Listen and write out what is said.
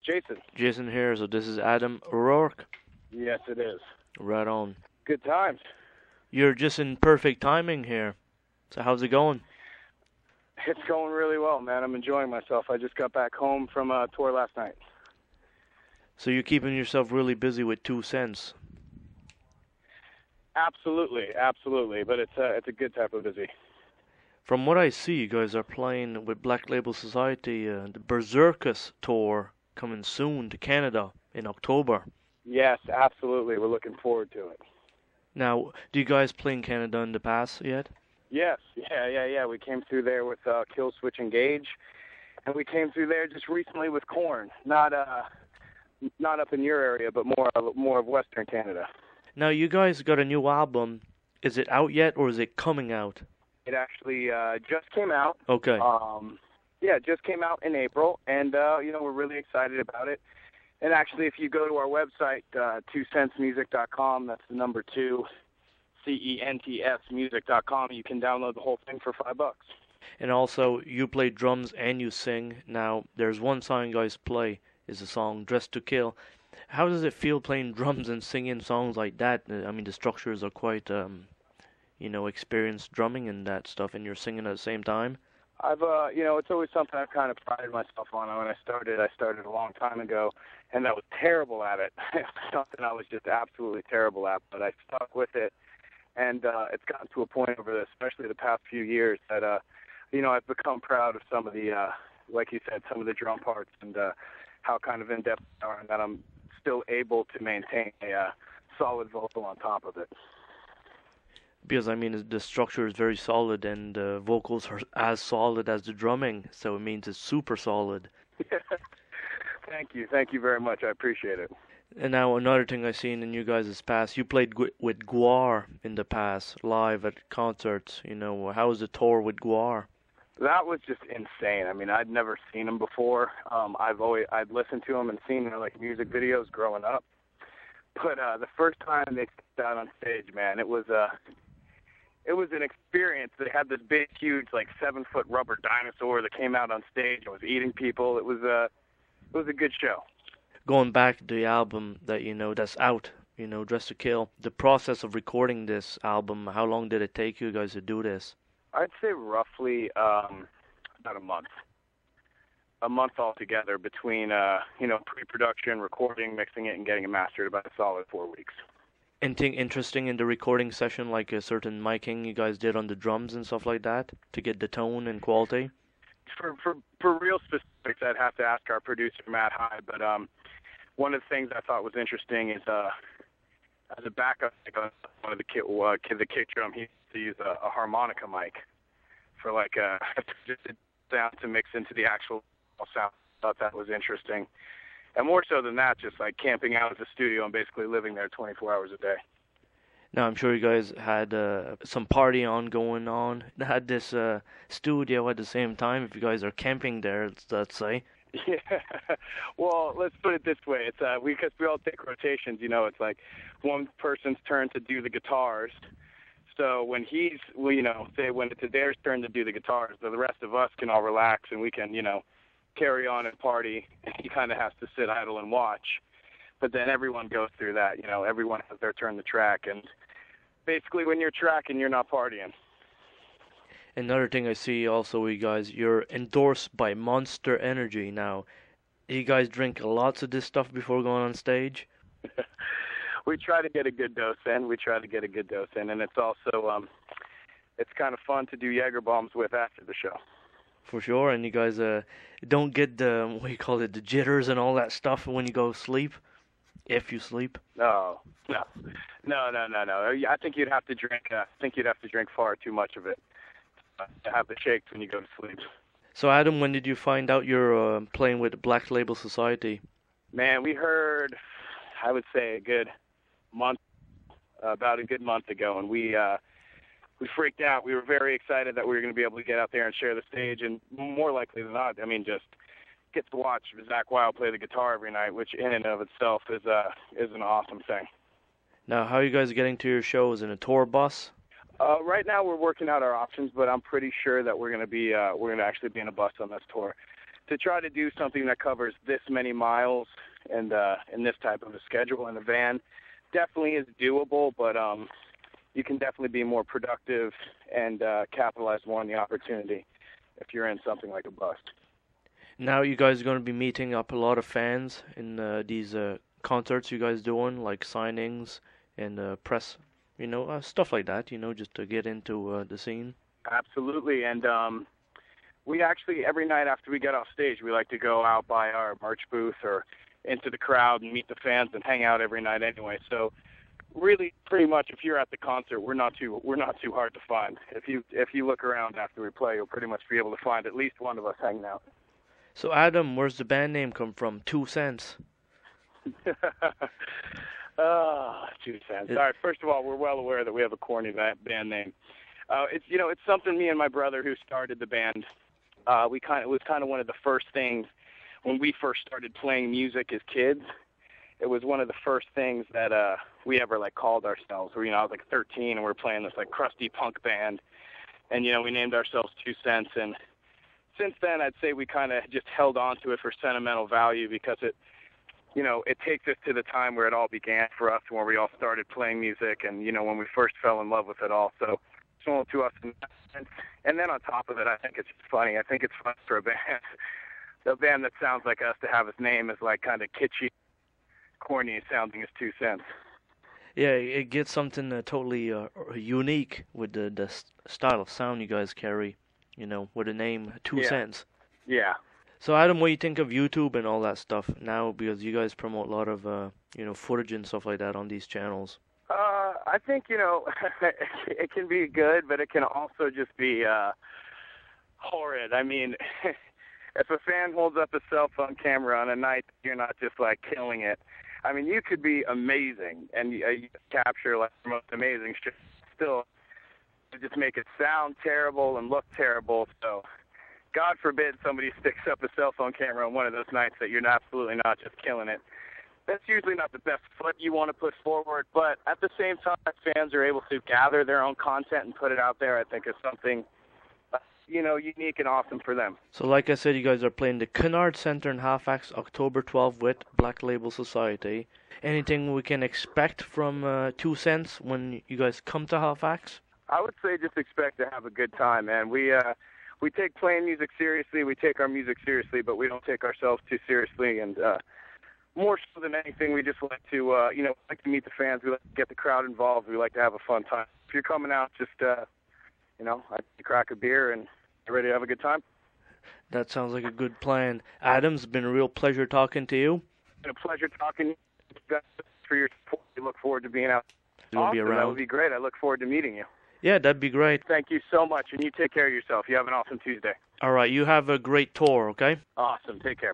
Jason. Jason here, so this is Adam O'Rourke. Yes, it is. Right on. Good times. You're just in perfect timing here. So how's it going? It's going really well, man. I'm enjoying myself. I just got back home from a tour last night. So you're keeping yourself really busy with 2Cents. Absolutely. But it's a good type of busy. From what I see, you guys are playing with Black Label Society, the Berserkus tour coming soon to Canada in October. Yes, absolutely. We're looking forward to it. Now, do you guys play in Canada in the past yet? Yes. Yeah. We came through there with Kill Switch Engage, and we came through there just recently with Korn. Not up in your area, but more of Western Canada. Now, you guys got a new album. Is it out yet, or is it coming out? It actually just came out. Okay. Yeah, it just came out in April, and we're really excited about it. And actually, if you go to our website, 2centsmusic.com, that's the number 2, CENTS music.com, you can download the whole thing for $5. And also, you play drums and you sing. Now, there's one song you guys play, is the song Dressed to Kill. How does it feel playing drums and singing songs like that? I mean, the structures are quite, experienced drumming and that stuff, and you're singing at the same time. I've, it's always something I've kind of prided myself on. When I started a long time ago, and I was terrible at it. Something I was just absolutely terrible at, but I stuck with it, and it's gotten to a point over this, especially the past few years, that, I've become proud of some of the, like you said, some of the drum parts and how kind of in-depth they are, and that I'm still able to maintain a solid vocal on top of it. Because, I mean, the structure is very solid and the vocals are as solid as the drumming, so it means it's super solid. Thank you very much. I appreciate it. And now another thing I've seen in you guys' past, you played with Guar in the past, live at concerts. How was the tour with Guar? That was just insane. I mean, I'd never seen him before. I'd listened to him and seen music videos growing up. But the first time they stepped out on stage, man, it was an experience. They had this big, huge, 7-foot rubber dinosaur that came out on stage and was eating people. It was a good show. Going back to the album that that's out, Dress to Kill. The process of recording this album, how long did it take you guys to do this? I'd say roughly about a month. A month altogether between pre-production, recording, mixing it, and getting it mastered. About a solid 4 weeks. Anything interesting in the recording session, like a certain miking you guys did on the drums and stuff like that, to get the tone and quality? For real specifics, I'd have to ask our producer, Matt Hyde, but one of the things I thought was interesting is as a backup, one of the kick drum, he used to use a harmonica mic for just a sound to mix into the actual sound. I thought that was interesting. And more so than that, just camping out at the studio and basically living there 24 hours a day. Now, I'm sure you guys had some party going on. Had this studio at the same time. If you guys are camping there, let's say. Yeah. Well, let's put it this way. It's because we all take rotations. It's like one person's turn to do the guitars. So when when it's Adair's turn to do the guitars, the rest of us can all relax and we can, carry on and party. He kind of has to sit idle and watch. But then everyone goes through that. Everyone has their turn to track. And basically when you're tracking, you're not partying. Another thing I see also, you guys, you're endorsed by Monster Energy now. You guys drink lots of this stuff before going on stage? We try to get a good dose in. And it's also, it's kind of fun to do Jaeger bombs with after the show. For sure, and you guys don't get the, the jitters and all that stuff when you go to sleep, if you sleep? No. I think you'd have to drink far too much of it to have the shakes when you go to sleep. So, Adam, when did you find out you're playing with Black Label Society? Man, we heard, I would say, about a good month ago, and we freaked out. We were very excited that we were going to be able to get out there and share the stage, and more likely than not, just get to watch Zach Wilde play the guitar every night, which in and of itself is an awesome thing. Now, how are you guys getting to your shows? In a tour bus? Right now, we're working out our options, but I'm pretty sure that we're going to actually be in a bus on this tour. to try to do something that covers this many miles and in this type of a schedule in a van definitely is doable, but you can definitely be more productive and capitalize more on the opportunity if you're in something like a bus. Now you guys are going to be meeting up a lot of fans in these concerts you guys doing, like signings and press, stuff like that, just to get into the scene. Absolutely, and we actually, every night after we get off stage, we like to go out by our merch booth or into the crowd and meet the fans and hang out every night anyway. So really, pretty much, if you're at the concert, we're not too hard to find. If you look around after we play, you'll pretty much be able to find at least one of us hanging out. So Adam, where's the band name come from? 2Cents. 2 Cents. All right. First of all, we're well aware that we have a corny band name. It's something me and my brother who started the band. It was kind of one of the first things when we first started playing music as kids. It was one of the first things that we ever called ourselves. I was 13 and we were playing this crusty punk band, and we named ourselves 2 Cents. And since then, I'd say we kind of just held on to it for sentimental value because it takes us to the time where it all began for us, where we all started playing music, and when we first fell in love with it all. So it's all to us in that sense. And then on top of it, I think it's just funny. I think it's fun for a band that sounds like us to have its name as kind of kitschy, corny sounding as 2 Cents. Yeah, it gets something totally unique with the style of sound you guys carry, with the name 2 Cents. Yeah. So Adam, what do you think of YouTube and all that stuff now? Because you guys promote a lot of footage and stuff like that on these channels. I think it can be good, but it can also just be horrid. I mean, if a fan holds up a cell phone camera on a night you're not just killing it, I mean, you could be amazing and you capture the most amazing shit. Still, just make it sound terrible and look terrible. So, God forbid somebody sticks up a cell phone camera on one of those nights that you're absolutely not just killing it. That's usually not the best foot you want to put forward, but at the same time, fans are able to gather their own content and put it out there. I think is something, unique and awesome for them. So like I said, you guys are playing the Kennard Center in Halifax, October 12th with Black Label Society. Anything we can expect from 2 Cents when you guys come to Halifax? I would say just expect to have a good time, man. We take playing music seriously. We take our music seriously, but we don't take ourselves too seriously. And more so than anything, we just like to, like to meet the fans. We like to get the crowd involved. We like to have a fun time. If you're coming out, just, I'd crack a beer and get ready to have a good time. That sounds like a good plan. Adam, it's been a real pleasure talking to you. It's been a pleasure talking for your support. We look forward to being out. You'll be around. That would be great. I look forward to meeting you. Yeah, that'd be great. Thank you so much, and you take care of yourself. You have an awesome Tuesday. All right, you have a great tour, okay? Awesome. Take care, brother.